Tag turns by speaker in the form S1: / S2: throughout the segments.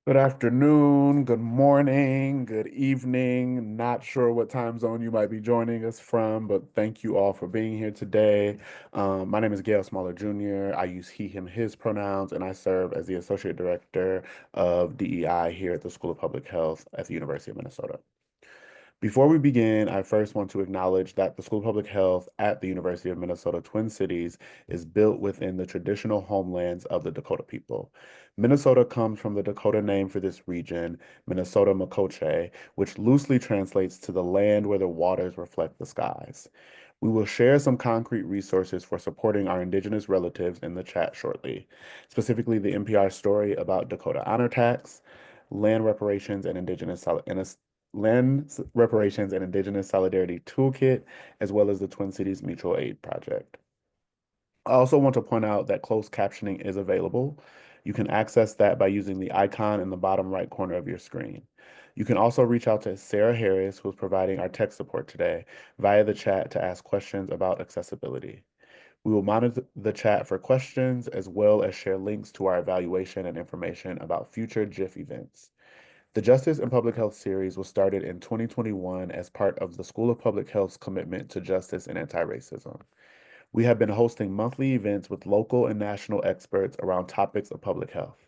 S1: Good afternoon, good morning, good evening. Not sure what time zone you might be joining us from, but thank you all for being here today. My name is Gail Smaller Jr. I use he, him, his pronouns, and I serve as the Associate Director of DEI here at the School of Public Health at the University of Minnesota. Before we begin, I first want to acknowledge that the School of Public Health at the University of Minnesota Twin Cities is built within the traditional homelands of the Dakota people. Minnesota comes from the Dakota name for this region, Minnesota Makoche, which loosely translates to the land where the waters reflect the skies. We will share some concrete resources for supporting our Indigenous relatives in the chat shortly, specifically the NPR story about Dakota honor tax, land reparations and Land Reparations and Indigenous Solidarity Toolkit, as well as the Twin Cities Mutual Aid Project. I also want to point out that closed captioning is available. You can access that by using the icon in the bottom right corner of your screen. You can also reach out to Sarah Harris, who's providing our tech support today, via the chat to ask questions about accessibility. We will monitor the chat for questions as well as share links to our evaluation and information about future GIF events. The Justice and Public Health series was started in 2021 as part of the School of Public Health's commitment to justice and anti-racism. We have been hosting monthly events with local and national experts around topics of public health.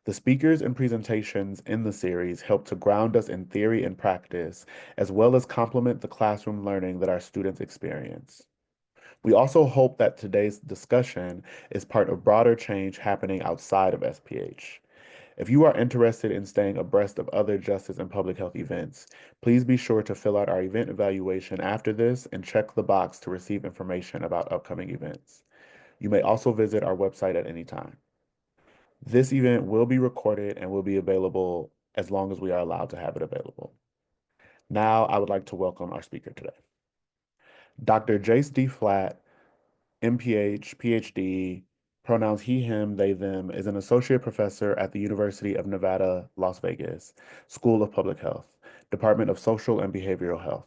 S1: The speakers and presentations in the series help to ground us in theory and practice, as well as complement the classroom learning that our students experience. We also hope that today's discussion is part of broader change happening outside of SPH. If you are interested in staying abreast of other justice and public health events, please be sure to fill out our event evaluation after this and check the box to receive information about upcoming events. You may also visit our website at any time. This event will be recorded and will be available as long as we are allowed to have it available. Now, I would like to welcome our speaker today. Dr. Jace D. Flatt, MPH, PhD, pronouns he, him, they, them, is an associate professor at the University of Nevada, Las Vegas, School of Public Health, Department of Social and Behavioral Health.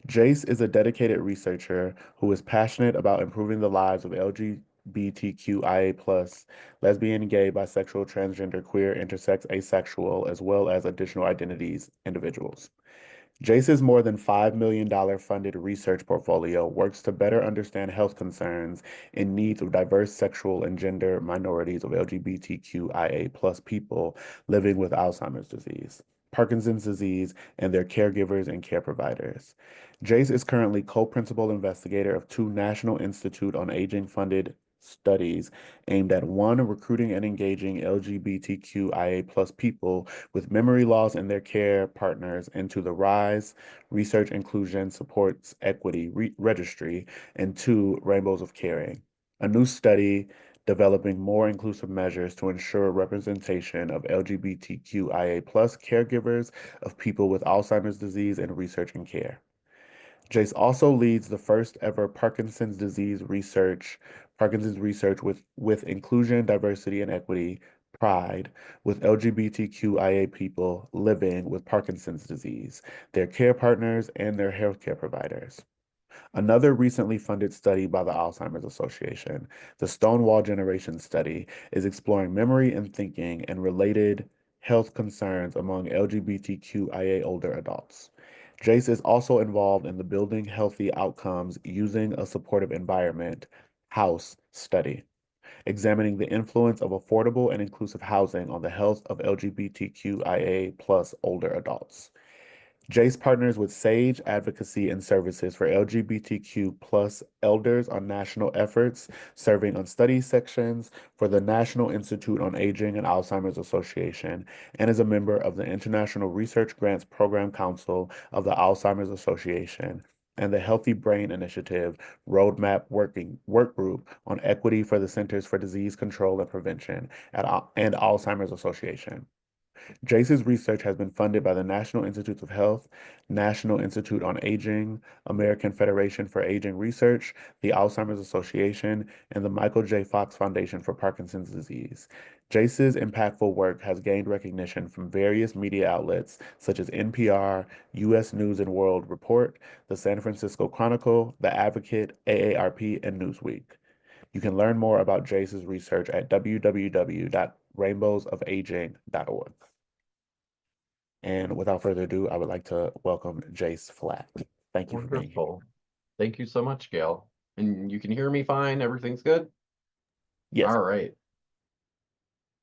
S1: Jace is a dedicated researcher who is passionate about improving the lives of LGBTQIA+, lesbian, gay, bisexual, transgender, queer, intersex, asexual, as well as additional identities individuals. Jace's more than $5 million funded research portfolio works to better understand health concerns and needs of diverse sexual and gender minorities of LGBTQIA plus people living with Alzheimer's disease, Parkinson's disease, and their caregivers and care providers. Jace is currently co-principal investigator of two National Institute on Aging funded studies aimed at one, recruiting and engaging LGBTQIA plus people with memory loss and their care partners into the RISE Research Inclusion Supports Equity Registry, and two, Rainbows of Caring, a new study developing more inclusive measures to ensure representation of LGBTQIA plus caregivers of people with Alzheimer's disease in research and care. Jace also leads the first ever Parkinson's research with inclusion, diversity, and equity, Pride, with LGBTQIA people living with Parkinson's disease, their care partners, and their healthcare providers. Another recently funded study by the Alzheimer's Association, the Stonewall Generation Study, is exploring memory and thinking and related health concerns among LGBTQIA older adults. Jace is also involved in the Building Healthy Outcomes Using a Supportive Environment House study, examining the influence of affordable and inclusive housing on the health of LGBTQIA plus older adults. Jace partners with SAGE Advocacy and Services for LGBTQ plus elders on national efforts, serving on study sections for the National Institute on Aging and Alzheimer's Association, and is a member of the International Research Grants Program Council of the Alzheimer's Association and the Healthy Brain Initiative Roadmap Work Group on Equity for the Centers for Disease Control and Prevention and Alzheimer's Association. Jace's research has been funded by the National Institutes of Health, National Institute on Aging, American Federation for Aging Research, the Alzheimer's Association, and the Michael J. Fox Foundation for Parkinson's Disease. Jace's impactful work has gained recognition from various media outlets such as NPR, U.S. News and World Report, the San Francisco Chronicle, The Advocate, AARP, and Newsweek. You can learn more about Jace's research at www.rainbowsofaging.org. And without further ado, I would like to welcome Jace Flack. Thank you for being here.
S2: Wonderful. Thank you so much, Gail. And you can hear me fine? Everything's good?
S1: Yes.
S2: All right.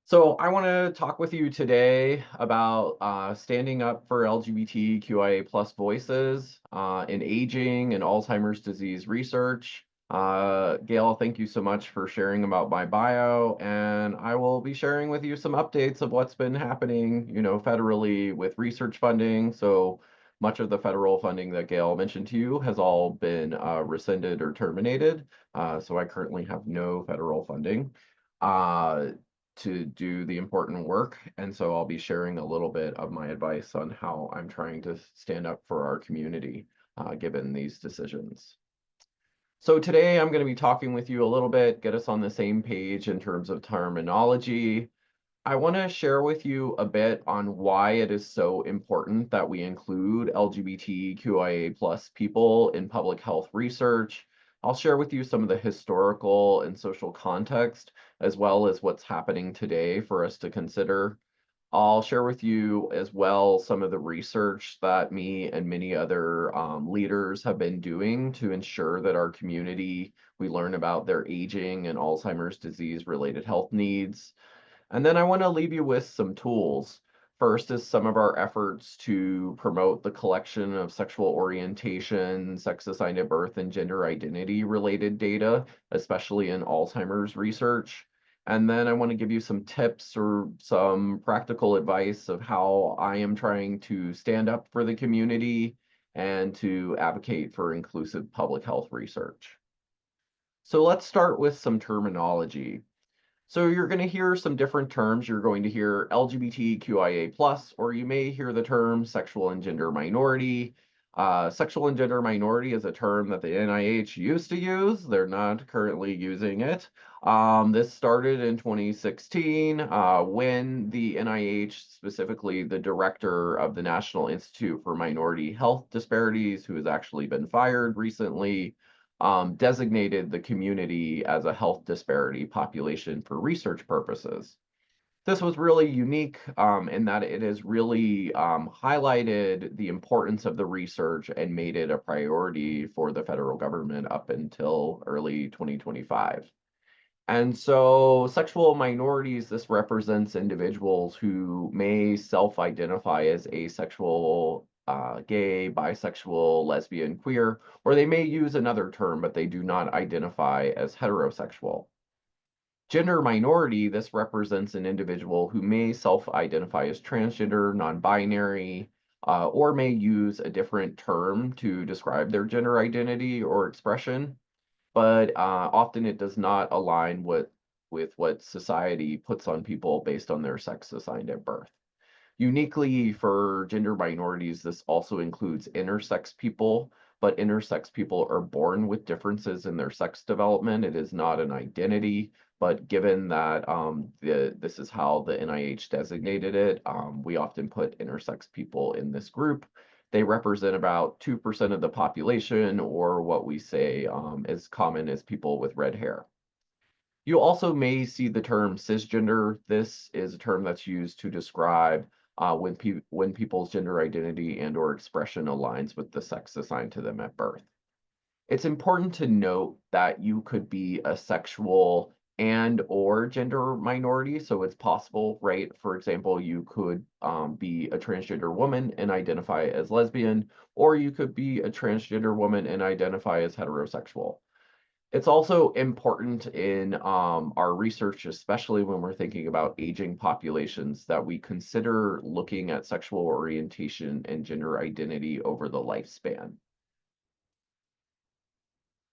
S2: So I want to talk with you today about standing up for LGBTQIA plus voices in aging and Alzheimer's disease research. Gail, thank you so much for sharing about my bio, and I will be sharing with you some updates of what's been happening, federally with research funding. So much of the federal funding that Gail mentioned to you has all been rescinded or terminated. So I currently have no federal funding. Uh, to do the important work. And so I'll be sharing a little bit of my advice on how I'm trying to stand up for our community given these decisions. So today I'm going to be talking with you a little bit, get us on the same page in terms of terminology. I want to share with you a bit on why it is so important that we include LGBTQIA plus people in public health research. I'll share with you some of the historical and social context, as well as what's happening today for us to consider. I'll share with you as well some of the research that me and many other leaders have been doing to ensure that our community, we learn about their aging and Alzheimer's disease related health needs. And then I want to leave you with some tools. First is some of our efforts to promote the collection of sexual orientation, sex assigned at birth, and gender identity related data, especially in Alzheimer's research. And then I want to give you some tips or some practical advice of how I am trying to stand up for the community and to advocate for inclusive public health research. So let's start with some terminology. So you're going to hear some different terms. You're going to hear LGBTQIA+, or you may hear the term sexual and gender minority. Sexual and gender minority is a term that the NIH used to use. They're not currently using it. This started in 2016 when the NIH, specifically the director of the National Institute for Minority Health Disparities, who has actually been fired recently, designated the community as a health disparity population for research purposes. This was really unique in that it has really highlighted the importance of the research and made it a priority for the federal government up until early 2025. And so, sexual minorities, this represents individuals who may self identify as asexual, gay, bisexual, lesbian, queer, or they may use another term, but they do not identify as heterosexual. Gender minority, this represents an individual who may self identify as transgender, non binary, or may use a different term to describe their gender identity or expression, but often it does not align with what society puts on people based on their sex assigned at birth. Uniquely for gender minorities, this also includes intersex people, but intersex people are born with differences in their sex development. It is not an identity, but given that this is how the NIH designated it, we often put intersex people in this group. They represent about 2% of the population, or what we say is common as people with red hair. You also may see the term cisgender. This is a term that's used to describe when people's gender identity and or expression aligns with the sex assigned to them at birth. It's important to note that you could be a sexual and or gender minority. So it's possible, right? For example, you could be a transgender woman and identify as lesbian, or you could be a transgender woman and identify as heterosexual. It's also important in our research, especially when we're thinking about aging populations, that we consider looking at sexual orientation and gender identity over the lifespan.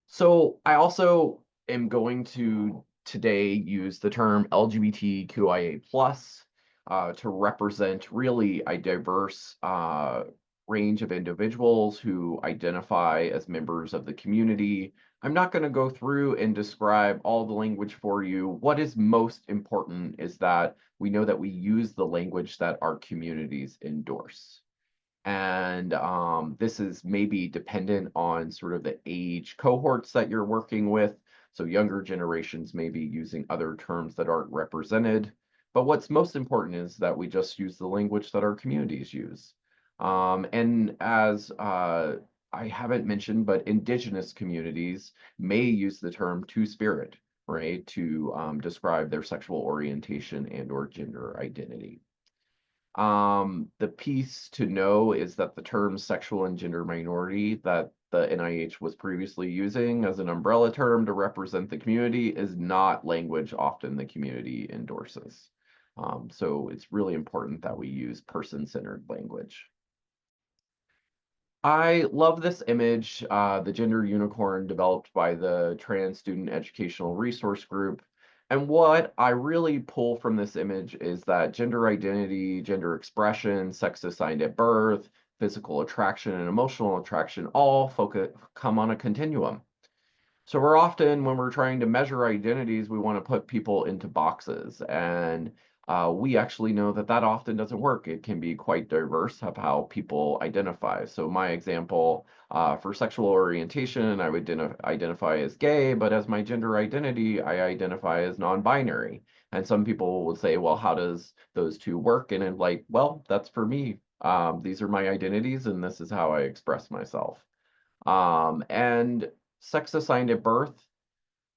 S2: So I also am going to today use the term LGBTQIA plus to represent really a diverse range of individuals who identify as members of the community. I'm not going to go through and describe all the language for you. What is most important is that we know that we use the language that our communities endorse. And this is maybe dependent on sort of the age cohorts that you're working with. So younger generations may be using other terms that aren't represented. But what's most important is that we just use the language that our communities use. And as I haven't mentioned, but indigenous communities may use the term two-spirit, right, to describe their sexual orientation and or gender identity. The piece to know is that the term sexual and gender minority that the NIH was previously using as an umbrella term to represent the community is not language often the community endorses. So it's really important that we use person-centered language. I love this image, the gender unicorn developed by the Trans Student Educational Resource Group. And what I really pull from this image is that gender identity, gender expression, sex assigned at birth, physical attraction, and emotional attraction all come on a continuum. So we're often, when we're trying to measure identities, we want to put people into boxes. And we actually know that that often doesn't work. It can be quite diverse of how people identify. So my example, for sexual orientation, I would identify as gay, but as my gender identity, I identify as non-binary. And some people will say, well, how does those two work? And I'm like, well, that's for me. These are my identities, and this is how I express myself. And sex assigned at birth,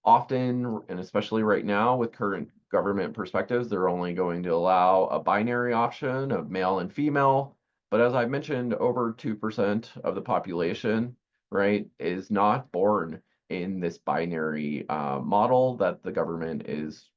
S2: often, and especially right now with current government perspectives, they're only going to allow a binary option of male and female. But as I mentioned, over 2% of the population, right, is not born in this binary model that the government is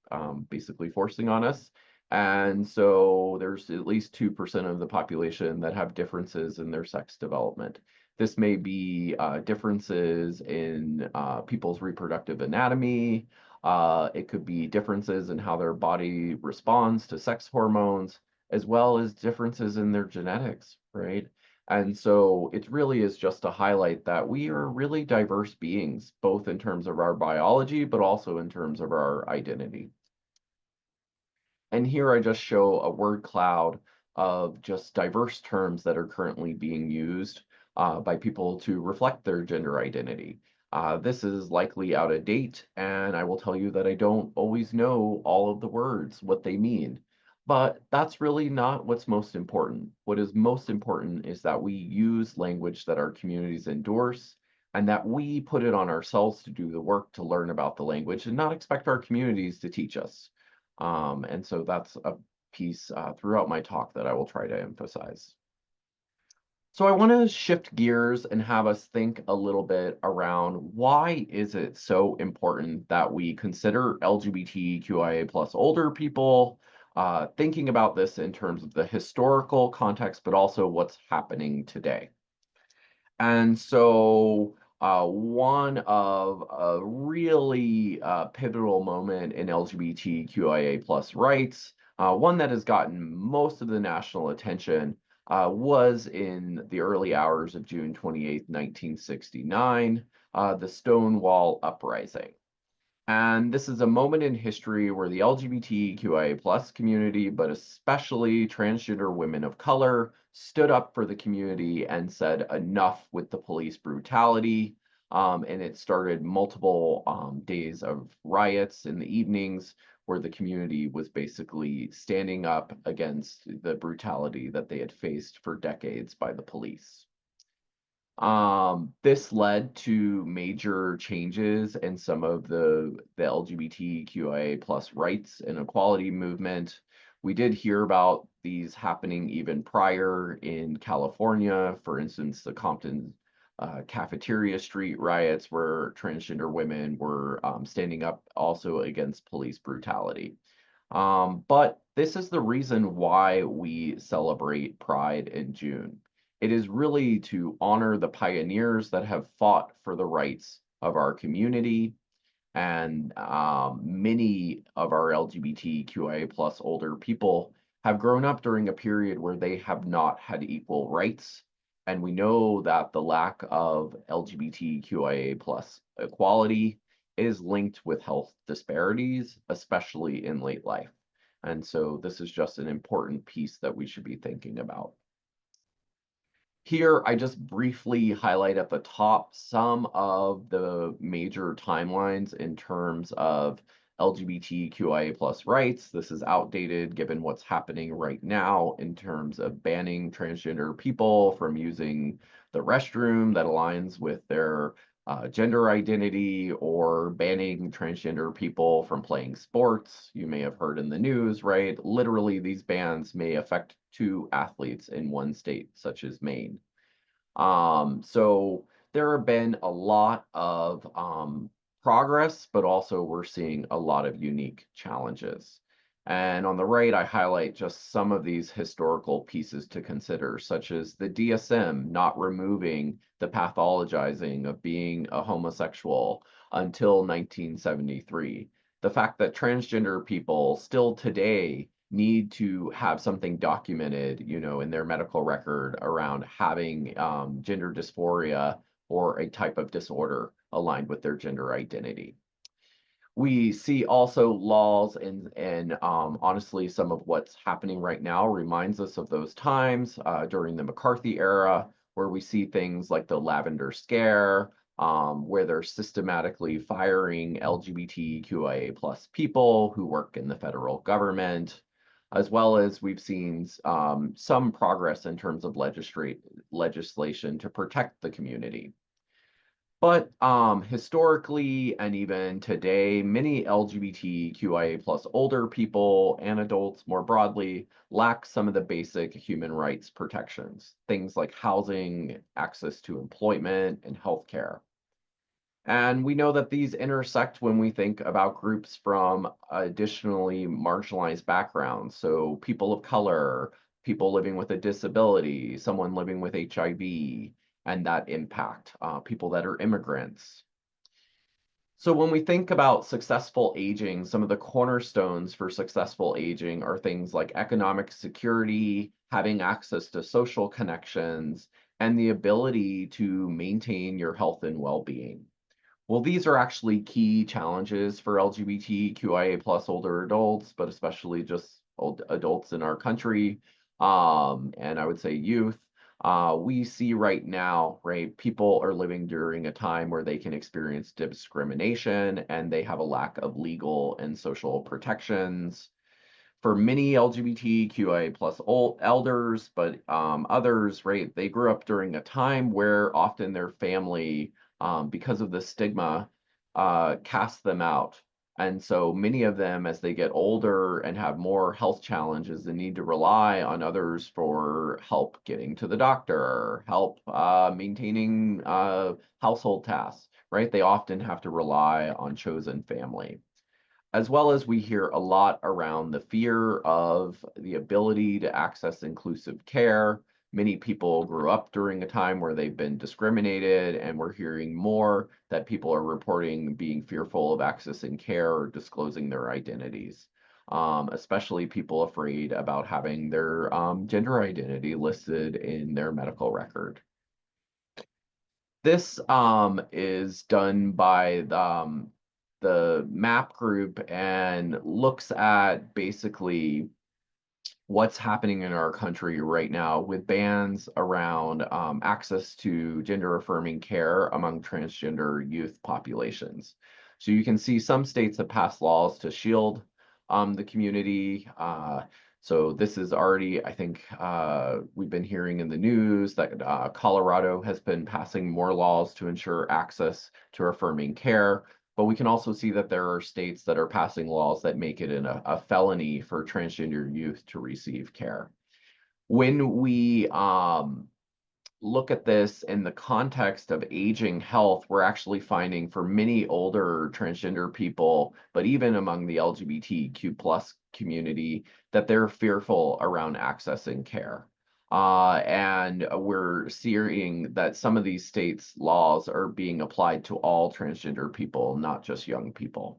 S2: basically forcing on us. And so there's at least 2% of the population that have differences in their sex development. This may be differences in people's reproductive anatomy. It could be differences in how their body responds to sex hormones, as well as differences in their genetics, right? And so it really is just to highlight that we are really diverse beings, both in terms of our biology, but also in terms of our identity. And here I just show a word cloud of just diverse terms that are currently being used by people to reflect their gender identity. This is likely out of date, and I will tell you that I don't always know all of the words, what they mean. But that's really not what's most important. What is most important is that we use language that our communities endorse and that we put it on ourselves to do the work to learn about the language and not expect our communities to teach us. And so that's a piece throughout my talk that I will try to emphasize. So I want to shift gears and have us think a little bit around why is it so important that we consider LGBTQIA plus older people, thinking about this in terms of the historical context, but also what's happening today. And so one of a really pivotal moment in LGBTQIA plus rights, one that has gotten most of the national attention, was in the early hours of June 28th, 1969, the Stonewall Uprising. And this is a moment in history where the LGBTQIA plus community, but especially transgender women of color, stood up for the community and said enough with the police brutality. And it started multiple days of riots in the evenings where the community was basically standing up against the brutality that they had faced for decades by the police. This led to major changes in some of the LGBTQIA plus rights and equality movement. We did hear about these happening even prior in California, for instance, the Compton Cafeteria Street riots, where transgender women were standing up also against police brutality. But this is the reason why we celebrate Pride in June. It is really to honor the pioneers that have fought for the rights of our community. And many of our LGBTQIA plus older people have grown up during a period where they have not had equal rights. And we know that the lack of LGBTQIA plus equality is linked with health disparities, especially in late life. And so this is just an important piece that we should be thinking about. Here, I just briefly highlight at the top some of the major timelines in terms of LGBTQIA plus rights. This is outdated given what's happening right now in terms of banning transgender people from using the restroom that aligns with their gender identity, or banning transgender people from playing sports. You may have heard in the news, right? Literally, these bans may affect 2 athletes in one state, such as Maine. So there have been a lot of progress, but also we're seeing a lot of unique challenges. And on the right, I highlight just some of these historical pieces to consider, such as the DSM not removing the pathologizing of being a homosexual until 1973. The fact that transgender people still today need to have something documented, in their medical record around having gender dysphoria or a type of disorder aligned with their gender identity. We see also laws, and honestly, some of what's happening right now reminds us of those times during the McCarthy era, where we see things like the Lavender Scare, where they're systematically firing LGBTQIA plus people who work in the federal government, as well as we've seen some progress in terms of legislation to protect the community. But historically and even today, many LGBTQIA plus older people and adults more broadly lack some of the basic human rights protections, things like housing, access to employment, and healthcare. And we know that these intersect when we think about groups from additionally marginalized backgrounds. So people of color, people living with a disability, someone living with HIV, and that impact, people that are immigrants. So when we think about successful aging, some of the cornerstones for successful aging are things like economic security, having access to social connections, and the ability to maintain your health and well-being. Well, these are actually key challenges for LGBTQIA plus older adults, but especially just old adults in our country, and I would say youth. We see right now, right, people are living during a time where they can experience discrimination and they have a lack of legal and social protections. For many LGBTQIA plus elders, but others, right, they grew up during a time where often their family, because of the stigma, cast them out. And so many of them, as they get older and have more health challenges, they need to rely on others for help getting to the doctor, help maintaining household tasks, right? They often have to rely on chosen family. As well as we hear a lot around the fear of the ability to access inclusive care. Many people grew up during a time where they've been discriminated, and we're hearing more that people are reporting being fearful of accessing care or disclosing their identities, especially people afraid about having their gender identity listed in their medical record. This is done by the MAP group and looks at basically what's happening in our country right now with bans around access to gender affirming care among transgender youth populations. So you can see some states have passed laws to shield the community. So this is already, I think, we've been hearing in the news that Colorado has been passing more laws to ensure access to affirming care. But we can also see that there are states that are passing laws that make it a felony for transgender youth to receive care. When we look at this in the context of aging health, we're actually finding for many older transgender people, but even among the LGBTQ plus community, that they're fearful around accessing care. And we're seeing that some of these states' laws are being applied to all transgender people, not just young people.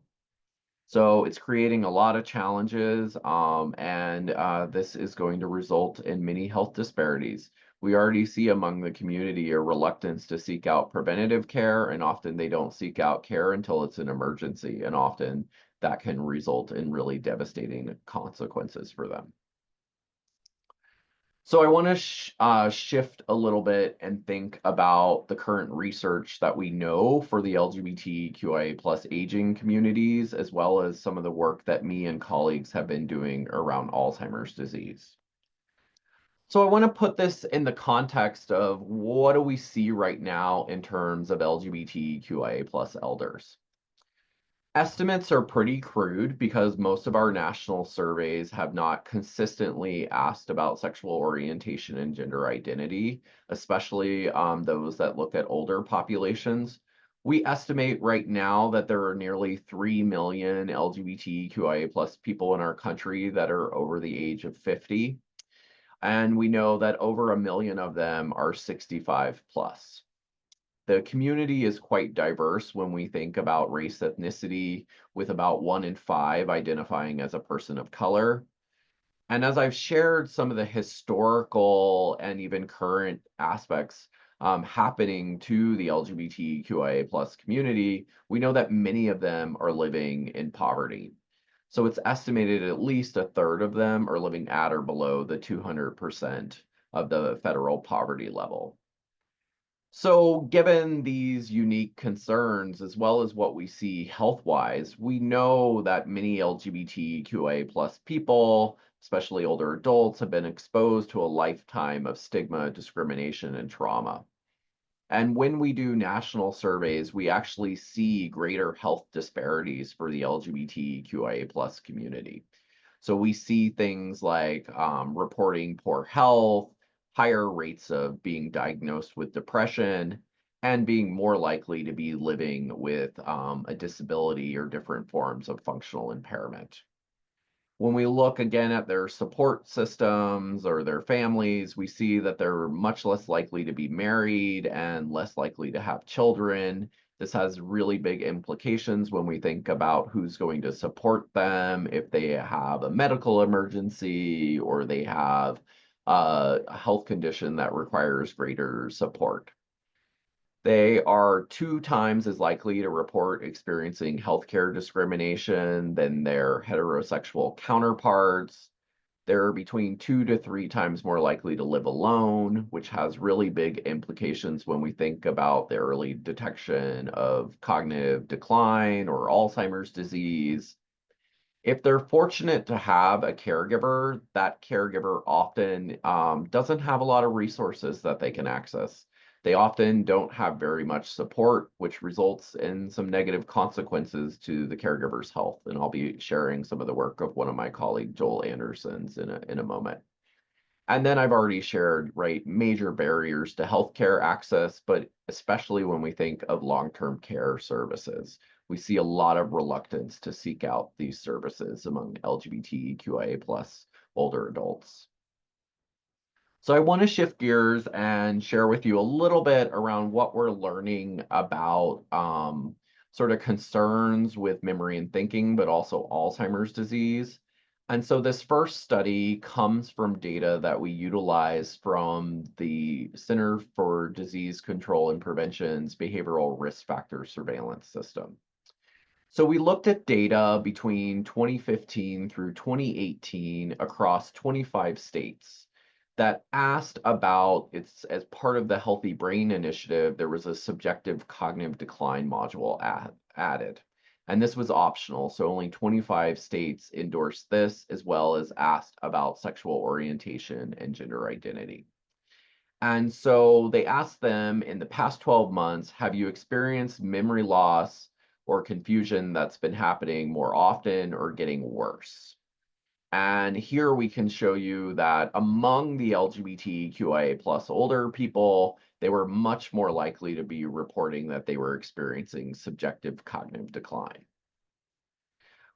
S2: So it's creating a lot of challenges, and this is going to result in many health disparities. We already see among the community a reluctance to seek out preventative care, and often they don't seek out care until it's an emergency, and often that can result in really devastating consequences for them. So I want to shift a little bit and think about the current research that we know for the LGBTQIA plus aging communities, as well as some of the work that me and colleagues have been doing around Alzheimer's disease. So I want to put this in the context of what do we see right now in terms of LGBTQIA plus elders. Estimates are pretty crude because most of our national surveys have not consistently asked about sexual orientation and gender identity, especially those that look at older populations. We estimate right now that there are nearly 3 million LGBTQIA plus people in our country that are over the age of 50. And we know that over 1 million of them are 65 plus. The community is quite diverse when we think about race ethnicity, with about 1 in 5 identifying as a person of color. And as I've shared some of the historical and even current aspects happening to the LGBTQIA plus community, we know that many of them are living in poverty. So it's estimated at least a third of them are living at or below the 200% of the federal poverty level. So, given these unique concerns, as well as what we see health wise, we know that many LGBTQA plus people, especially older adults, have been exposed to a lifetime of stigma, discrimination, and trauma. And when we do national surveys, we actually see greater health disparities for the LGBTQIA plus community. So we see things like reporting poor health, higher rates of being diagnosed with depression, and being more likely to be living with a disability or different forms of functional impairment. When we look again at their support systems or their families, we see that they're much less likely to be married and less likely to have children. This has really big implications when we think about who's going to support them if they have a medical emergency or they have a health condition that requires greater support. They are 2 times as likely to report experiencing healthcare discrimination than their heterosexual counterparts. They're between 2 to 3 times more likely to live alone, which has really big implications when we think about the early detection of cognitive decline or Alzheimer's disease. If they're fortunate to have a caregiver, that caregiver often doesn't have a lot of resources that they can access. They often don't have very much support, which results in some negative consequences to the caregiver's health. And I'll be sharing some of the work of one of my colleague, Joel Anderson's, in a moment. And then I've already shared, right, major barriers to healthcare access, but especially when we think of long-term care services, we see a lot of reluctance to seek out these services among LGBTQIA plus older adults. So I want to shift gears and share with you a little bit around what we're learning about sort of concerns with memory and thinking, but also Alzheimer's disease. And so this first study comes from data that we utilize from the Center for Disease Control and Prevention's Behavioral Risk Factor Surveillance System. So we looked at data between 2015 through 2018 across 25 states that asked about it's as part of the Healthy Brain Initiative, there was a subjective cognitive decline module added. And this was optional, so only 25 states endorsed this, as well as asked about sexual orientation and gender identity. And so they asked them in the past 12 months, have you experienced memory loss or confusion that's been happening more often or getting worse? And here we can show you that among the LGBTQIA plus older people, they were much more likely to be reporting that they were experiencing subjective cognitive decline.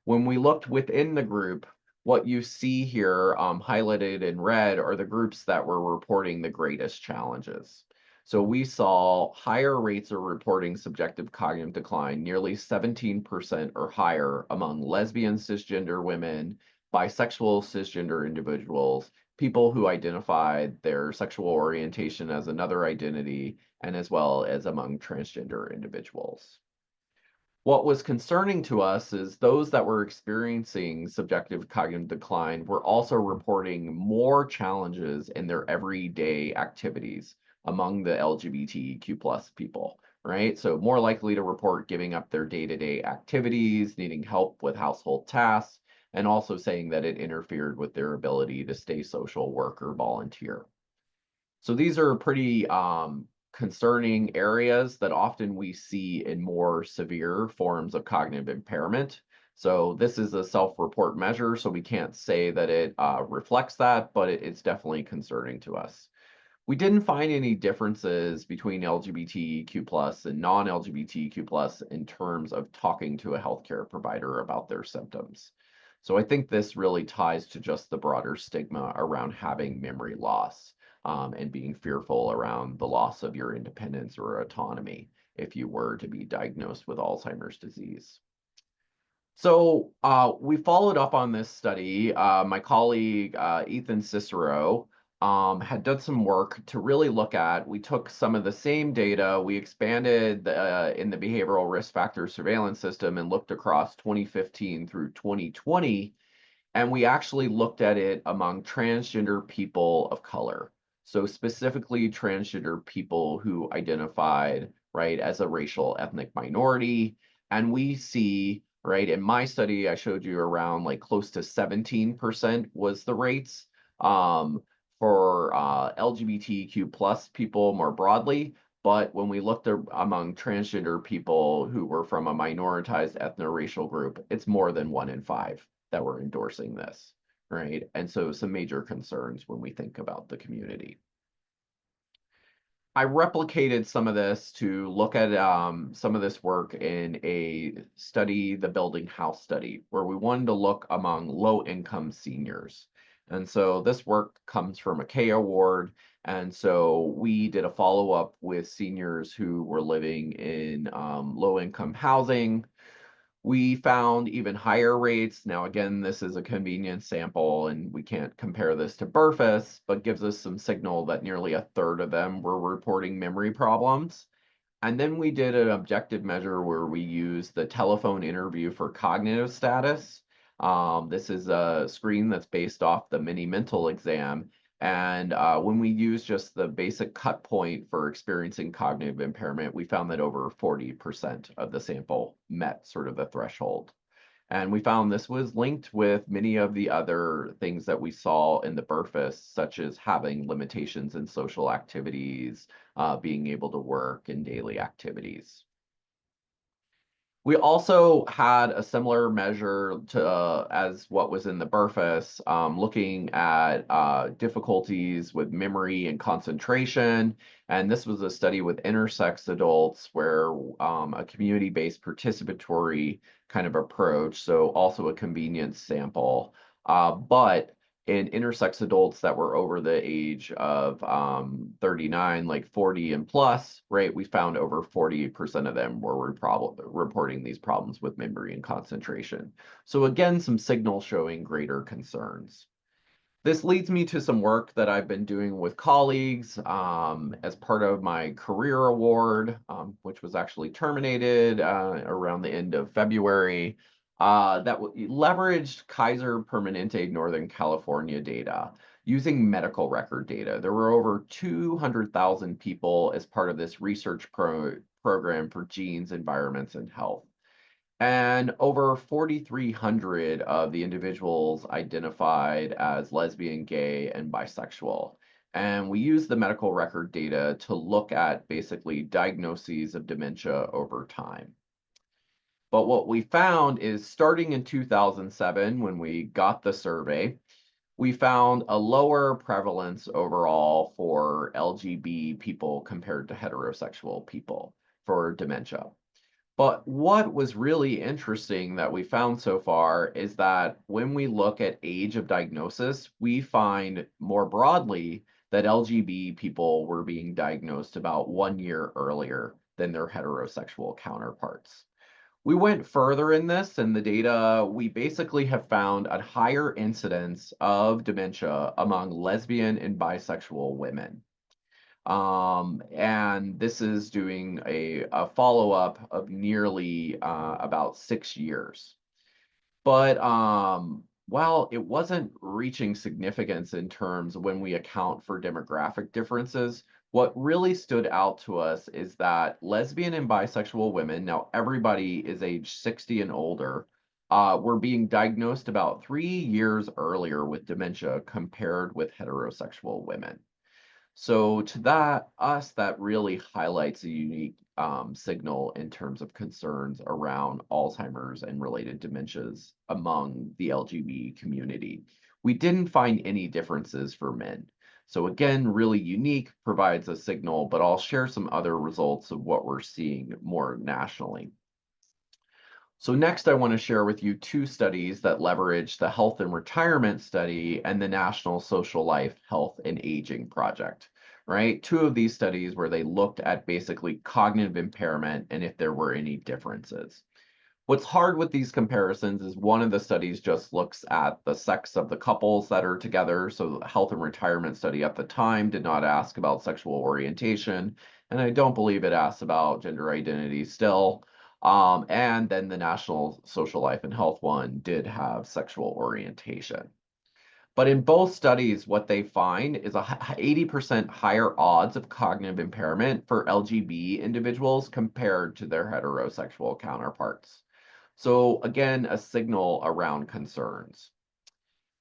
S2: When we looked within the group, what you see here highlighted in red are the groups that were reporting the greatest challenges. So we saw higher rates of reporting subjective cognitive decline, nearly 17% or higher among lesbian cisgender women, bisexual cisgender individuals, people who identified their sexual orientation as another identity, and as well as among transgender individuals. What was concerning to us is those that were experiencing subjective cognitive decline were also reporting more challenges in their everyday activities among the LGBTQ plus people, right? So more likely to report giving up their day-to-day activities, needing help with household tasks, and also saying that it interfered with their ability to stay social, work, or volunteer. So these are pretty concerning areas that often we see in more severe forms of cognitive impairment. So this is a self-report measure, so we can't say that it reflects that, but it's definitely concerning to us. We didn't find any differences between LGBTQ plus and non-LGBTQ plus in terms of talking to a healthcare provider about their symptoms. So I think this really ties to just the broader stigma around having memory loss, and being fearful around the loss of your independence or autonomy if you were to be diagnosed with Alzheimer's disease. So we followed up on this study. My colleague Ethan Cicero had done some work to really look at. We took some of the same data, we expanded in the behavioral risk factor surveillance system and looked across 2015 through 2020, and we actually looked at it among transgender people of color. So specifically transgender people who identified, right, as a racial ethnic minority. And we see, right, in my study, I showed you around like close to 17% was the rates for LGBTQ plus people more broadly. But when we looked among transgender people who were from a minoritized ethno-racial group, it's more than 1 in 5 that were endorsing this, right? And so some major concerns when we think about the community. I replicated some of this to look at some of this work in a study, the Building House study, where we wanted to look among low-income seniors. And so this work comes from a K award. And so we did a follow-up with seniors who were living in low-income housing. We found even higher rates. Now, again, this is a convenience sample, and we can't compare this to Burfess, but gives us some signal that nearly a third of them were reporting memory problems. And then we did an objective measure where we used the telephone interview for cognitive status. This is a screen that's based off the mini mental exam. And when we use just the basic cut point for experiencing cognitive impairment, we found that over 40% of the sample met sort of the threshold. And we found this was linked with many of the other things that we saw in the Burfess, such as having limitations in social activities, being able to work in daily activities. We also had a similar measure to as what was in the Burfess, looking at difficulties with memory and concentration. And this was a study with intersex adults where a community-based participatory kind of approach, so also a convenience sample. But in intersex adults that were over the age of 39, like 40 and plus, right, we found over 40% of them were reporting these problems with memory and concentration. So again, some signals showing greater concerns. This leads me to some work that I've been doing with colleagues as part of my career award, which was actually terminated around the end of February, that leveraged Kaiser Permanente Northern California data using medical record data. There were over 200,000 people as part of this research program for genes, environments, and health. And over 4,300 of the individuals identified as lesbian, gay, and bisexual. And we use the medical record data to look at basically diagnoses of dementia over time. But what we found is starting in 2007, when we got the survey, we found a lower prevalence overall for LGB people compared to heterosexual people for dementia. But what was really interesting that we found so far is that when we look at age of diagnosis, we find more broadly that LGB people were being diagnosed about 1 year earlier than their heterosexual counterparts. We went further in this, and the data, we basically have found a higher incidence of dementia among lesbian and bisexual women. And this is doing a follow-up of nearly about 6 years. But while it wasn't reaching significance in terms when we account for demographic differences, what really stood out to us is that lesbian and bisexual women, now everybody is age 60 and older, were being diagnosed about 3 years earlier with dementia compared with heterosexual women. So to that really highlights a unique signal in terms of concerns around Alzheimer's and related dementias among the LGBT community. We didn't find any differences for men. So again, really unique, provides a signal, but I'll share some other results of what we're seeing more nationally. So next, I want to share with you two studies that leverage the Health and Retirement Study and the National Social Life Health and Aging Project, right? Two of these studies where they looked at basically cognitive impairment and if there were any differences. What's hard with these comparisons is one of the studies just looks at the sex of the couples that are together. So the Health and Retirement Study at the time did not ask about sexual orientation, and I don't believe it asks about gender identity still. And then the National Social Life and Health one did have sexual orientation. But in both studies, what they find is 80% higher odds of cognitive impairment for LGB individuals compared to their heterosexual counterparts. So again, a signal around concerns.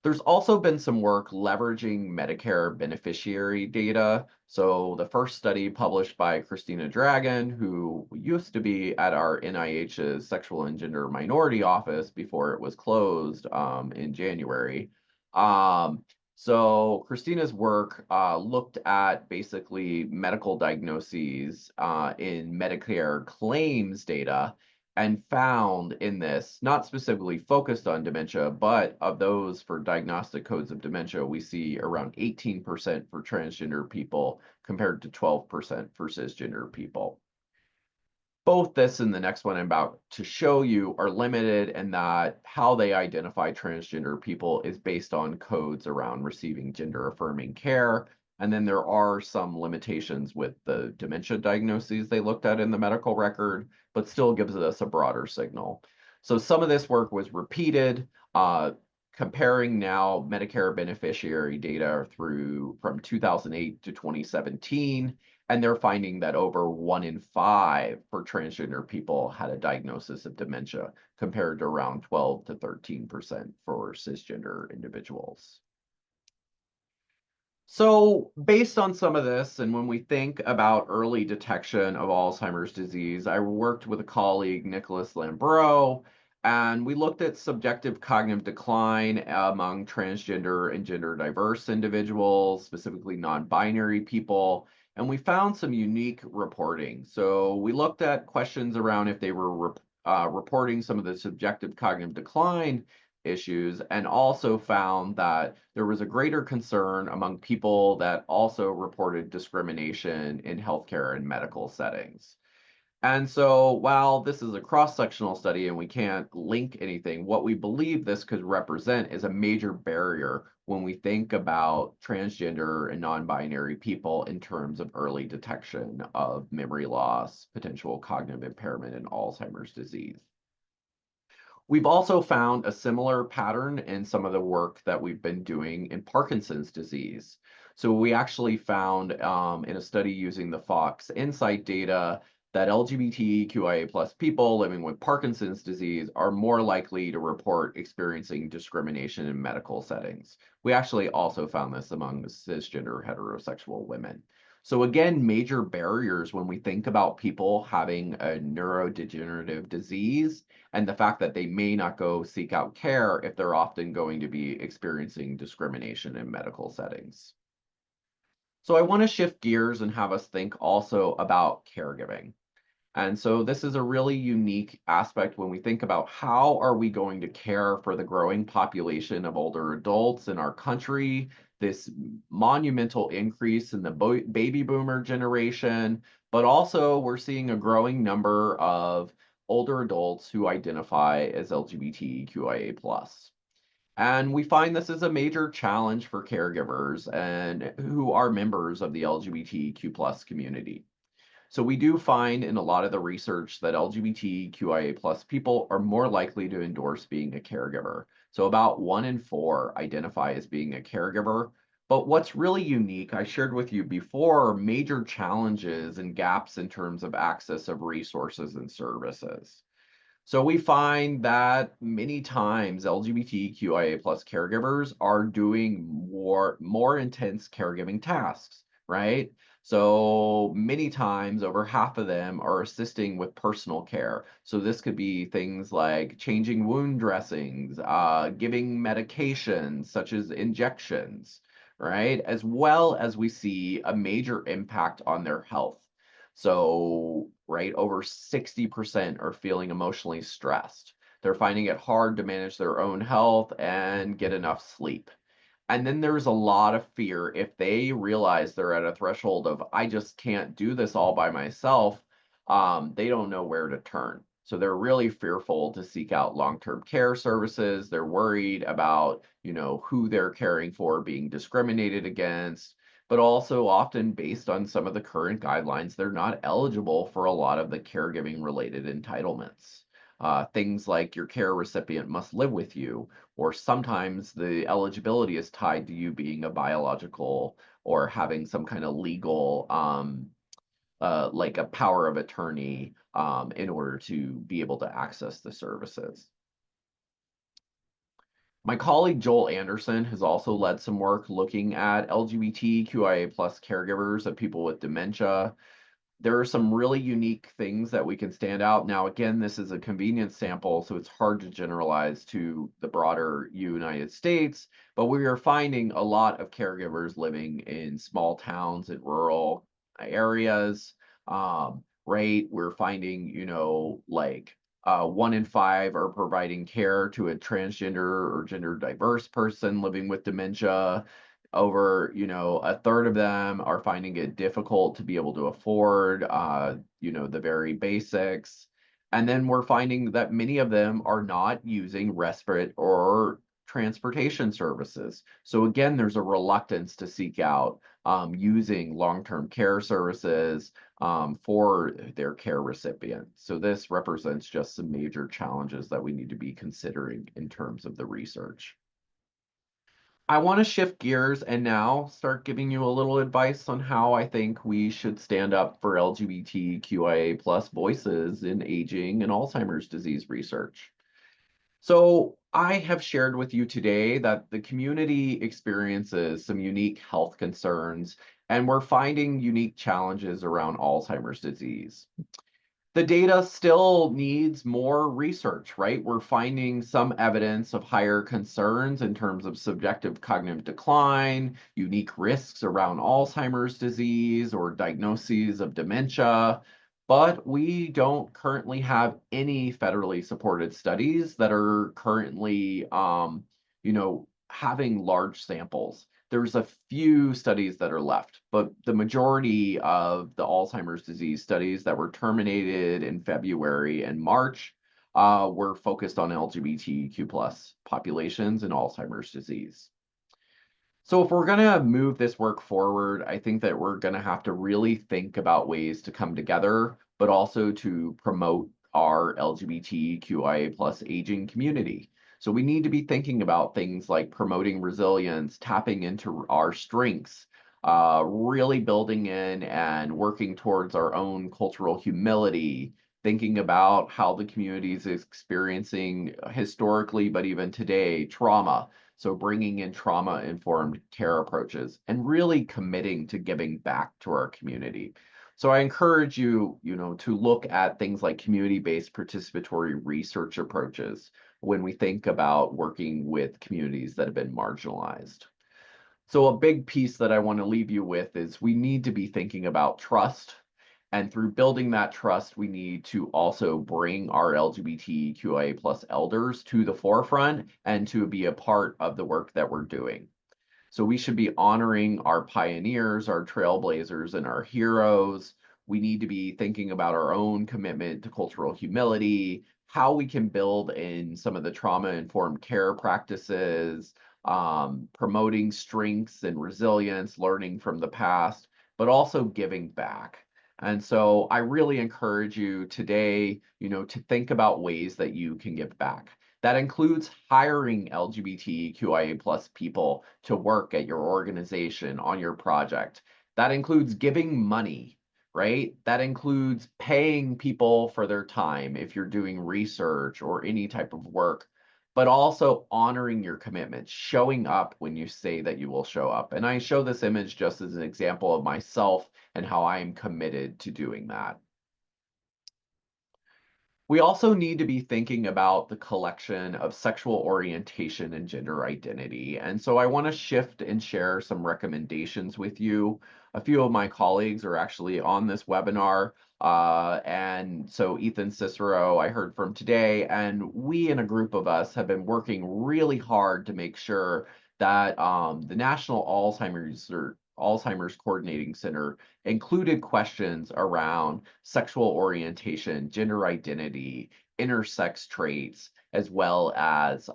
S2: There's also been some work leveraging Medicare beneficiary data. So the first study published by Christina Dragon, who used to be at our NIH's Sexual and Gender Minority Office before it was closed in January. Um, so Christina's work looked at basically medical diagnoses in Medicare claims data and found in this, not specifically focused on dementia, but of those for diagnostic codes of dementia, we see around 18% for transgender people compared to 12% for cisgender people. Both this and the next one I'm about to show you are limited in that how they identify transgender people is based on codes around receiving gender affirming care. And then there are some limitations with the dementia diagnoses they looked at in the medical record, but still gives us a broader signal. So some of this work was repeated, comparing now Medicare beneficiary data through from 2008 to 2017, and they're finding that over 1 in 5 for transgender people had a diagnosis of dementia, compared to around 12 to 13% for cisgender individuals. So, based on some of this, and when we think about early detection of Alzheimer's disease, I worked with a colleague, Nicholas Lambro, and we looked at subjective cognitive decline among transgender and gender diverse individuals, specifically non binary people, and we found some unique reporting. So, we looked at questions around if they were reporting some of the subjective cognitive decline issues, and also found that there was a greater concern among people that also reported discrimination in healthcare and medical settings. And so while this is a cross-sectional study and we can't link anything, what we believe this could represent is a major barrier when we think about transgender and non-binary people in terms of early detection of memory loss, potential cognitive impairment, and Alzheimer's disease. We've also found a similar pattern in some of the work that we've been doing in Parkinson's disease. So we actually found in a study using the Fox Insight data that LGBTQIA plus people living with Parkinson's disease are more likely to report experiencing discrimination in medical settings. We actually also found this among cisgender heterosexual women. So again, major barriers when we think about people having a neurodegenerative disease and the fact that they may not go seek out care if they're often going to be experiencing discrimination in medical settings. So I want to shift gears and have us think also about caregiving. And so this is a really unique aspect when we think about how are we going to care for the growing population of older adults in our country, this monumental increase in the baby boomer generation, but also we're seeing a growing number of older adults who identify as LGBTQIA+. And we find this is a major challenge for caregivers and who are members of the LGBTQ plus community. So we do find in a lot of the research that LGBTQIA plus people are more likely to endorse being a caregiver. So about 1 in 4 identify as being a caregiver. But what's really unique, I shared with you before, are major challenges and gaps in terms of access of resources and services. So we find that many times LGBTQIA plus caregivers are doing more intense caregiving tasks, right? So many times, over half of them are assisting with personal care. So this could be things like changing wound dressings, giving medications such as injections, right? As well as we see a major impact on their health. So, right, over 60% are feeling emotionally stressed. They're finding it hard to manage their own health and get enough sleep. And then there's a lot of fear if they realize they're at a threshold of, I just can't do this all by myself, they don't know where to turn. So they're really fearful to seek out long-term care services. They're worried about, who they're caring for being discriminated against, but also often based on some of the current guidelines, they're not eligible for a lot of the caregiving related entitlements. Things like your care recipient must live with you, or sometimes the eligibility is tied to you being a biological or having some kind of legal, like a power of attorney, in order to be able to access the services. My colleague Joel Anderson has also led some work looking at LGBTQIA plus caregivers of people with dementia. There are some really unique things that we can stand out. Now, again, this is a convenience sample, so it's hard to generalize to the broader United States, but we are finding a lot of caregivers living in small towns and rural areas, right? We're finding, 1 in 5 are providing care to a transgender or gender diverse person living with dementia. Over, a third of them are finding it difficult to be able to afford, the very basics. And then we're finding that many of them are not using respite or transportation services. So again, there's a reluctance to seek out using long-term care services for their care recipients. So this represents just some major challenges that we need to be considering in terms of the research. I want to shift gears and now start giving you a little advice on how I think we should stand up for LGBTQIA plus voices in aging and Alzheimer's disease research. So I have shared with you today that the community experiences some unique health concerns, and we're finding unique challenges around Alzheimer's disease. The data still needs more research, right? We're finding some evidence of higher concerns in terms of subjective cognitive decline, unique risks around Alzheimer's disease or diagnoses of dementia, but we don't currently have any federally supported studies that are currently, having large samples. There's a few studies that are left, but the majority of the Alzheimer's disease studies that were terminated in February and March were focused on LGBTQ plus populations and Alzheimer's disease. So if we're going to move this work forward, I think that we're going to have to really think about ways to come together, but also to promote our LGBTQIA plus aging community. So we need to be thinking about things like promoting resilience, tapping into our strengths, really building in and working towards our own cultural humility, thinking about how the community is experiencing historically, but even today, trauma. So bringing in trauma-informed care approaches and really committing to giving back to our community. So I encourage you, to look at things like community-based participatory research approaches when we think about working with communities that have been marginalized. So a big piece that I want to leave you with is we need to be thinking about trust. And through building that trust, we need to also bring our LGBTQIA plus elders to the forefront and to be a part of the work that we're doing. So we should be honoring our pioneers, our trailblazers, and our heroes. We need to be thinking about our own commitment to cultural humility, how we can build in some of the trauma-informed care practices, promoting strengths and resilience, learning from the past, but also giving back. And so I really encourage you today, to think about ways that you can give back. That includes hiring LGBTQIA plus people to work at your organization on your project. That includes giving money, right? That includes paying people for their time if you're doing research or any type of work, but also honoring your commitments, showing up when you say that you will show up. And I show this image just as an example of myself and how I am committed to doing that. We also need to be thinking about the collection of sexual orientation and gender identity. And so I want to shift and share some recommendations with you. A few of my colleagues are actually on this webinar. And so Ethan Cicero, I heard from today, and we in a group of us have been working really hard to make sure that the National Alzheimer's Coordinating Center included questions around sexual orientation, gender identity, intersex traits, as well as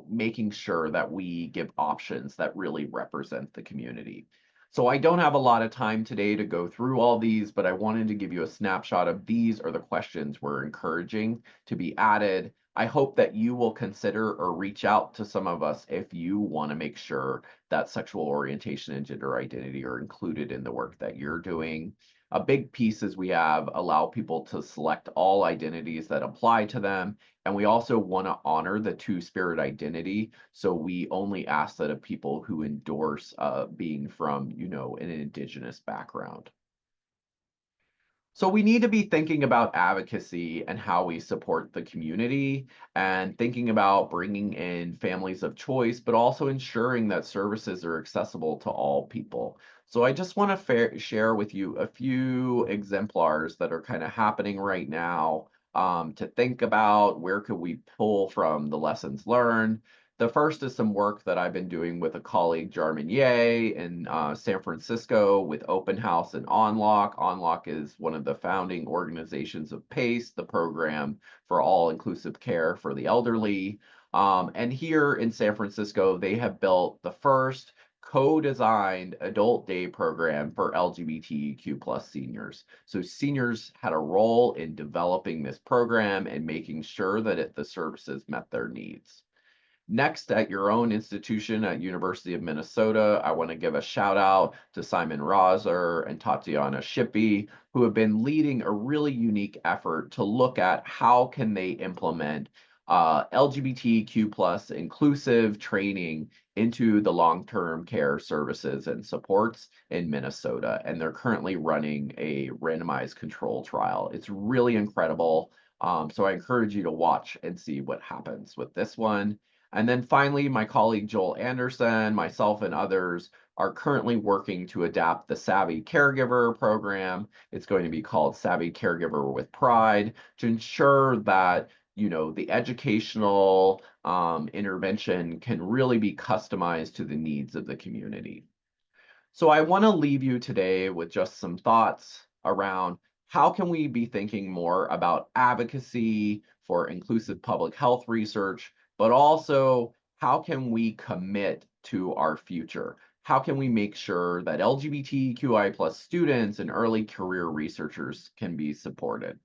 S2: making sure that we give options that really represent the community. So I don't have a lot of time today to go through all these, but I wanted to give you a snapshot of these are the questions we're encouraging to be added. I hope that you will consider or reach out to some of us if you want to make sure that sexual orientation and gender identity are included in the work that you're doing. A big piece is we have allow people to select all identities that apply to them. And we also want to honor the two-spirit identity. So we only ask that of people who endorse being from, an indigenous background. So we need to be thinking about advocacy and how we support the community and thinking about bringing in families of choice, but also ensuring that services are accessible to all people. So I just want to share with you a few exemplars that are kind of happening right now to think about where could we pull from the lessons learned. The first is some work that I've been doing with a colleague, Jarman Ye, in San Francisco with Open House and OnLock. OnLock is one of the founding organizations of PACE, the program for all-inclusive care for the elderly. And here in San Francisco, they have built the first co-designed adult day program for LGBTQ plus seniors. So seniors had a role in developing this program and making sure that the services met their needs. Next, at your own institution at University of Minnesota, I want to give a shout out to Simon Roser and Tatiana Shippey, who have been leading a really unique effort to look at how can they implement LGBTQ plus inclusive training into the long-term care services and supports in Minnesota. And they're currently running a randomized control trial. It's really incredible. So I encourage you to watch and see what happens with this one. And then finally, my colleague Joel Anderson, myself, and others are currently working to adapt the Savvy Caregiver program. It's going to be called Savvy Caregiver with Pride to ensure that the educational intervention can really be customized to the needs of the community. So I want to leave you today with just some thoughts around how can we be thinking more about advocacy for inclusive public health research, but also how can we commit to our future? How can we make sure that LGBTQI plus students and early career researchers can be supported?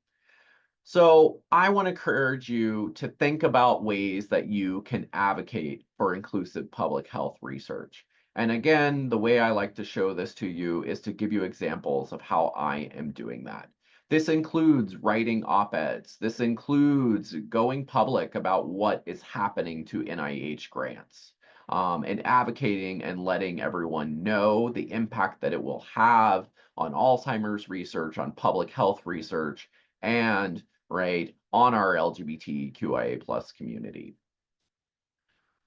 S2: So I want to encourage you to think about ways that you can advocate for inclusive public health research. And again, the way I like to show this to you is to give you examples of how I am doing that. This includes writing op-eds. This includes going public about what is happening to NIH grants. And advocating and letting everyone know the impact that it will have on Alzheimer's research, on public health research, and right, on our LGBTQIA plus community.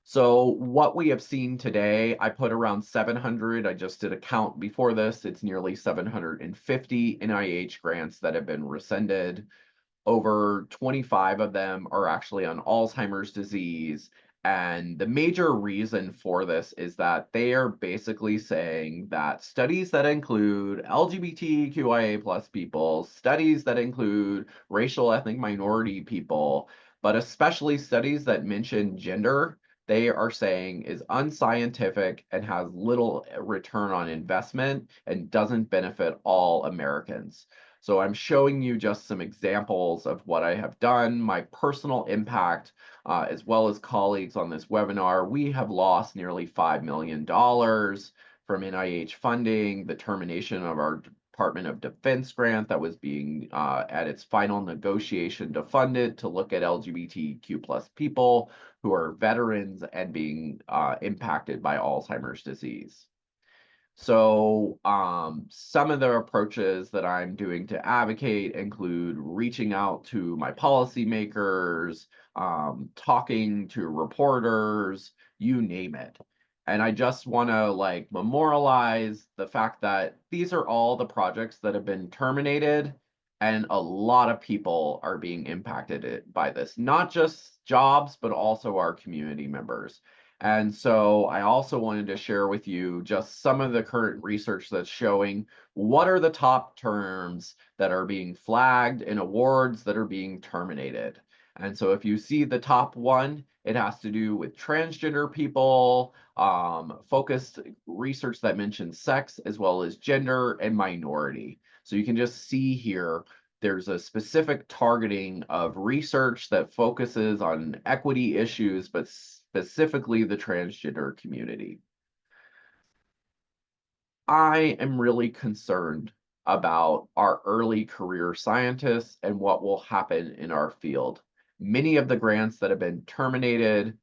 S2: So what we have seen today, I put around 700, I just did a count before this, it's nearly 750 NIH grants that have been rescinded. Over 25 of them are actually on Alzheimer's disease, And the major reason for this is that they are basically saying that studies that include LGBTQIA plus people, studies that include racial ethnic minority people, but especially studies that mention gender, they are saying is unscientific and has little return on investment and doesn't benefit all Americans. So I'm showing you just some examples of what I have done, my personal impact, as well as colleagues on this webinar. We have lost nearly $5 million from NIH funding, the termination of our Department of Defense grant that was being at its final negotiation to fund it to look at LGBTQ plus people who are veterans and being impacted by Alzheimer's disease. So some of the approaches that I'm doing to advocate include reaching out to my policymakers, talking to reporters, you name it. And I just want to like memorialize the fact that these are all the projects that have been terminated, and a lot of people are being impacted by this, not just jobs, but also our community members. And so I also wanted to share with you just some of the current research that's showing what are the top terms that are being flagged in awards that are being terminated. And so if you see the top one, it has to do with transgender people, focused research that mentions sex as well as gender and minority. So you can just see here there's a specific targeting of research that focuses on equity issues, but specifically the transgender community. I am really concerned about our early career scientists and what will happen in our field. Many of the grants that have been terminated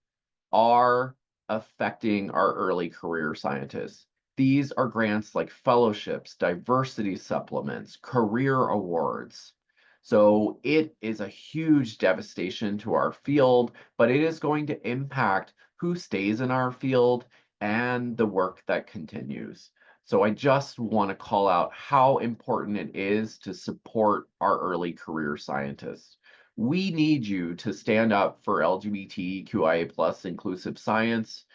S2: are affecting our early career scientists. These are grants like fellowships, diversity supplements, career awards. So it is a huge devastation to our field, but it is going to impact who stays in our field and the work that continues. So I just want to call out how important it is to support our early career scientists. We need you to stand up for LGBTQIA plus inclusive science.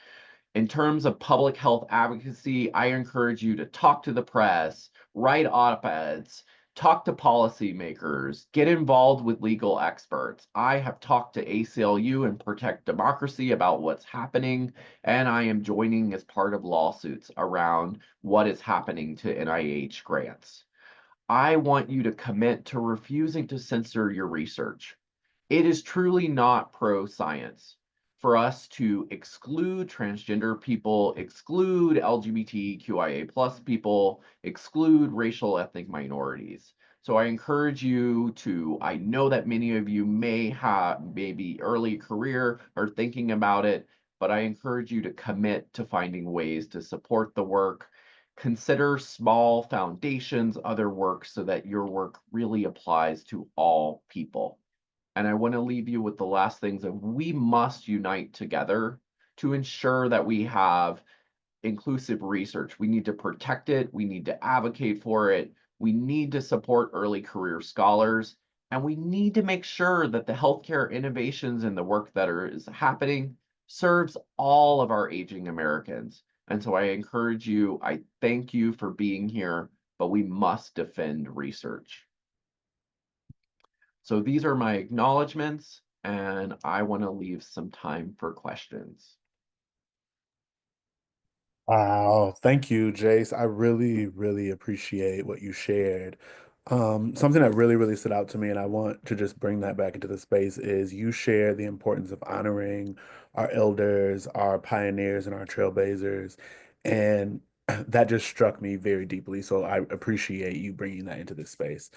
S2: In terms of public health advocacy, I encourage you to talk to the press, write op-eds, talk to policymakers, get involved with legal experts. I have talked to ACLU and Protect Democracy about what's happening, and I am joining as part of lawsuits around what is happening to NIH grants. I want you to commit to refusing to censor your research. It is truly not pro-science for us to exclude transgender people, exclude LGBTQIA plus people, exclude racial ethnic minorities. So I encourage you to, I know that many of you may have maybe early career or thinking about it, but I encourage you to commit to finding ways to support the work. Consider small foundations, other work, so that your work really applies to all people. And I want to leave you with the last things of we must unite together to ensure that we have inclusive research. We need to protect it. We need to advocate for it. We need to support early career scholars. And we need to make sure that the healthcare innovations and the work that is happening serves all of our aging Americans. And so I encourage you, I thank you for being here, but we must defend research. So these are my acknowledgements, and I want to leave some time for questions.
S1: Wow, thank you, Jace. I really, really appreciate what you shared. Something that really, really stood out to me, and I want to just bring that back into the space, is you share the importance of honoring our elders, our pioneers, and our trailblazers. And that just struck me very deeply. So I appreciate you bringing that into this space.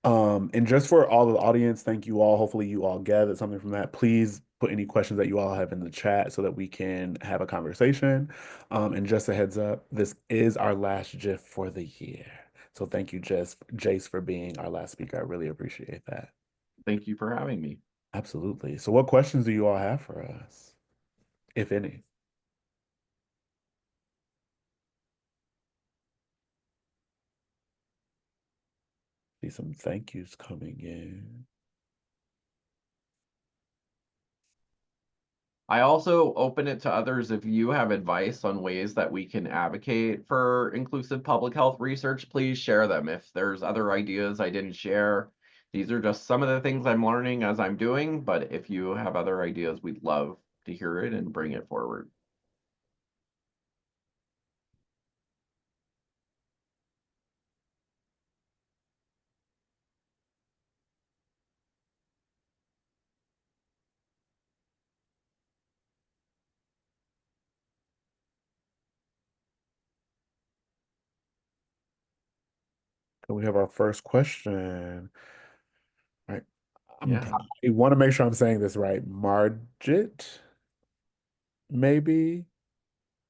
S1: And just for all the audience, thank you all. Hopefully you all gathered something from that. Please put any questions that you all have in the chat so that we can have a conversation. And just a heads up, this is our last GIF for the year. So thank you, Jace, for being our last speaker. I really appreciate that.
S2: Thank you for having me.
S1: Absolutely. So what questions do you all have for us, if any? See some thank yous coming in.
S2: I also open it to others if you have advice on ways that we can advocate for inclusive public health research, please share them. If there's other ideas I didn't share, these are just some of the things I'm learning as I'm doing, but if you have other ideas, we'd love to hear it and bring it forward.
S1: And we have our first question. Right.
S2: Yeah.
S1: I want to make sure I'm saying this right. Margit, maybe?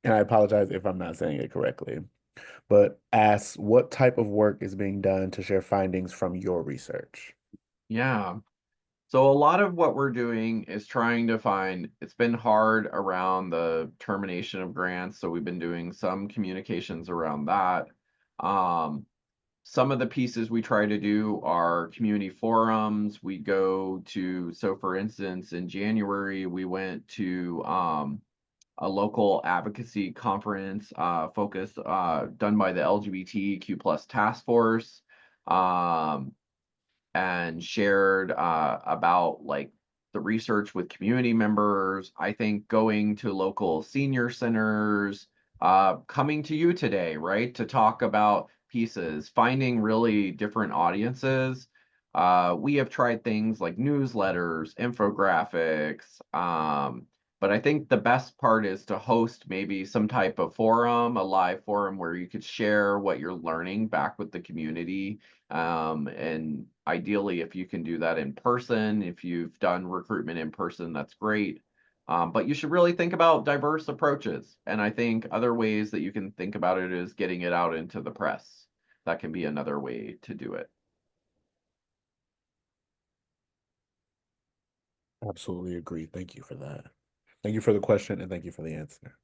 S1: And I apologize if I'm not saying it correctly, but asks what type of work is being done to share findings from your research?
S2: Yeah. So a lot of what we're doing is trying to find, it's been hard around the termination of grants, so we've been doing some communications around that. Um, some of the pieces we try to do are community forums. We go to, so for instance, in January, we went to a local advocacy conference focused done by the LGBTQ plus task force. Um, and shared about like the research with community members. I think going to local senior centers, coming to you today, right, to talk about pieces, finding really different audiences. We have tried things like newsletters, infographics, but I think the best part is to host maybe some type of forum, a live forum where you could share what you're learning back with the community, and ideally, if you can do that in person, if you've done recruitment in person, that's great. But you should really think about diverse approaches. And I think other ways that you can think about it is getting it out into the press. That can be another way to do it.
S1: Absolutely agree. Thank you for that. Thank you for the question and thank you for the answer.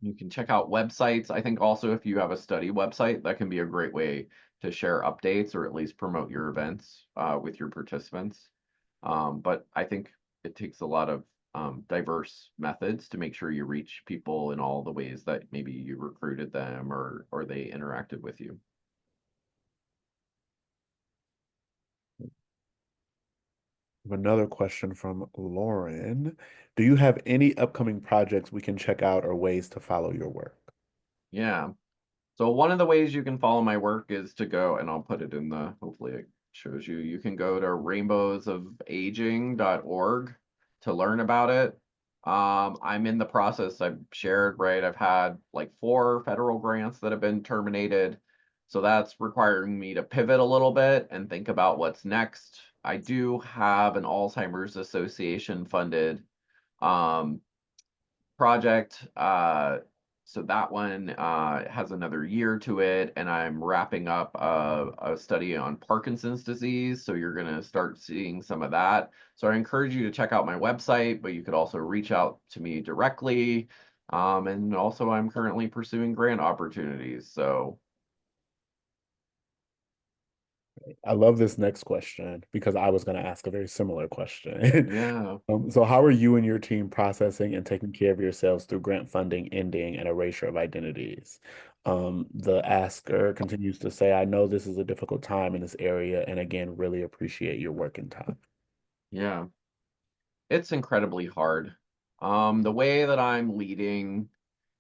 S2: You can check out websites. I think also if you have a study website, that can be a great way to share updates or at least promote your events with your participants. But I think it takes a lot of diverse methods to make sure you reach people in all the ways that maybe you recruited them or they interacted with you.
S1: We have another question from Lauren. Do you have any upcoming projects we can check out or ways to follow your work?
S2: Yeah. So one of the ways you can follow my work is to go, and I'll put it in the, hopefully it shows you, you can go to rainbowsofaging.org to learn about it. I'm in the process, I've shared, right? I've had like 4 federal grants that have been terminated. So that's requiring me to pivot a little bit and think about what's next. I do have an Alzheimer's Association funded um, project. So that one has another year to it, and I'm wrapping up a study on Parkinson's disease. So you're going to start seeing some of that. So I encourage you to check out my website, but you could also reach out to me directly. And also, I'm currently pursuing grant opportunities. So,
S1: I love this next question because I was going to ask a very similar question.
S2: yeah.
S1: So how are you and your team processing and taking care of yourselves through grant funding ending and erasure of identities? The asker continues to say, I know this is a difficult time in this area, and again, really appreciate your work and time.
S2: Yeah, it's incredibly hard. The way that I'm leading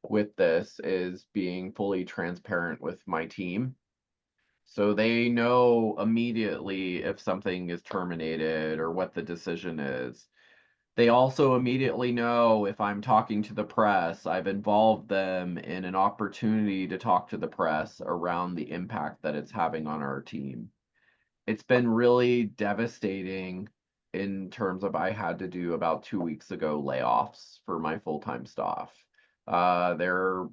S2: with this is being fully transparent with my team. So they know immediately if something is terminated or what the decision is. They also immediately know if I'm talking to the press, I've involved them in an opportunity to talk to the press around the impact that it's having on our team. It's been really devastating in terms of I had to do about 2 weeks ago layoffs for my full-time staff. Their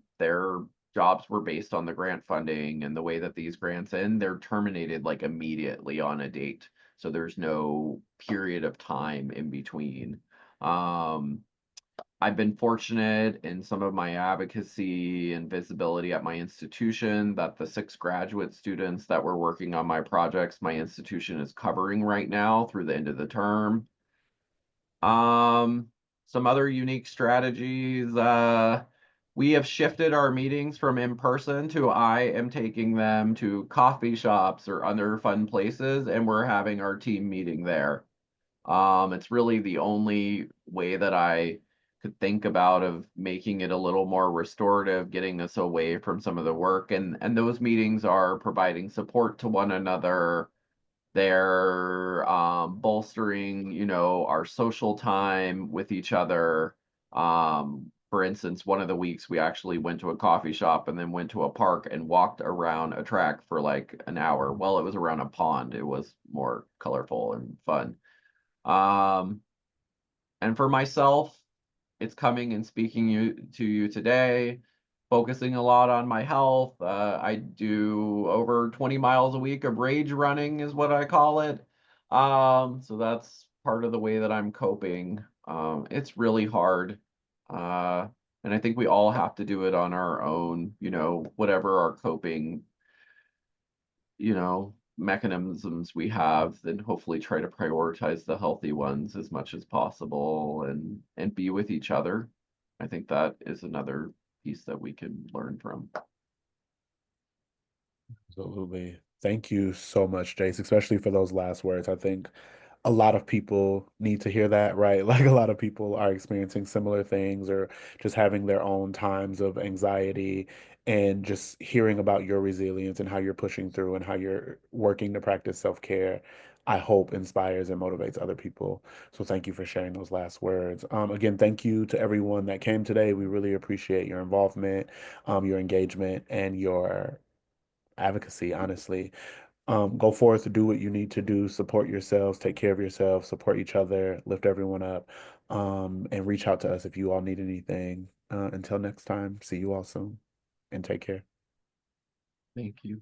S2: jobs were based on the grant funding and the way that these grants end, they're terminated like immediately on a date. So there's no period of time in between. Um, I've been fortunate in some of my advocacy and visibility at my institution that the 6 graduate students that were working on my projects, my institution is covering right now through the end of the term. Um, some other unique strategies. We have shifted our meetings from in person to I am taking them to coffee shops or other fun places, and we're having our team meeting there. It's really the only way that I could think about of making it a little more restorative, getting us away from some of the work. And those meetings are providing support to one another. They're bolstering, our social time with each other. For instance, one of the weeks we actually went to a coffee shop and then went to a park and walked around a track for like an hour. Well, it was around a pond. It was more colorful and fun. Um, and for myself, it's coming and speaking to you today, focusing a lot on my health. I do over 20 miles a week of rage running is what I call it. So that's part of the way that I'm coping. It's really hard. Uh, and I think we all have to do it on our own, whatever our coping mechanisms we have, then hopefully try to prioritize the healthy ones as much as possible and be with each other. I think that is another piece that we can learn from.
S1: Absolutely. Thank you so much, Jace, especially for those last words. I think a lot of people need to hear that, right? Like a lot of people are experiencing similar things or just having their own times of anxiety and just hearing about your resilience and how you're pushing through and how you're working to practice self-care, I hope inspires and motivates other people. So thank you for sharing those last words. Again, thank you to everyone that came today. We really appreciate your involvement, your engagement, and your advocacy, honestly. Go forth to do what you need to do, support yourselves, take care of yourselves, support each other, lift everyone up, and reach out to us if you all need anything. Until next time, see you all soon and take care.
S2: Thank you.